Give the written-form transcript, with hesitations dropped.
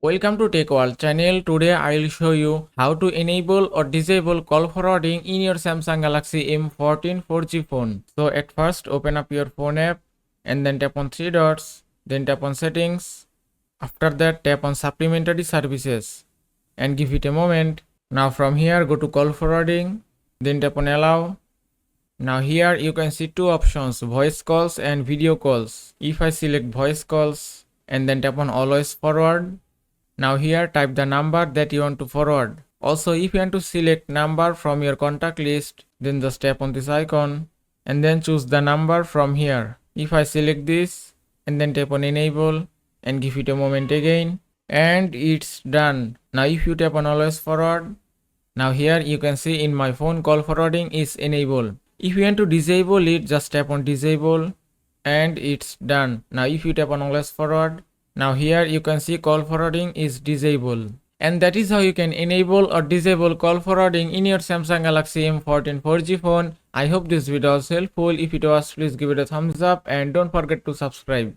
Welcome to Tech World channel. Today I will show you how to enable or disable call forwarding in your Samsung Galaxy M14 4G phone. So at first open up your phone app and then tap on three dots, then tap on settings. After that tap on supplementary services and give it a moment. Now from here go to call forwarding, then tap on allow. Now here you can see two options, voice calls and video calls. If I select voice calls and then tap on always forward. Now here type the number that you want to forward. Also if you want to select number from your contact list, then just tap on this icon and then choose the number from here. If I select this and then tap on enable and give it a moment again, and it's done. Now if you tap on always forward, now here you can see in my phone call forwarding is enabled. If you want to disable it, just tap on disable and it's done. Now if you tap on always forward, now here you can see call forwarding is disabled. And that is how you can enable or disable call forwarding in your Samsung Galaxy M14 4G phone. I hope this video was helpful. If it was, please give it a thumbs up and don't forget to subscribe.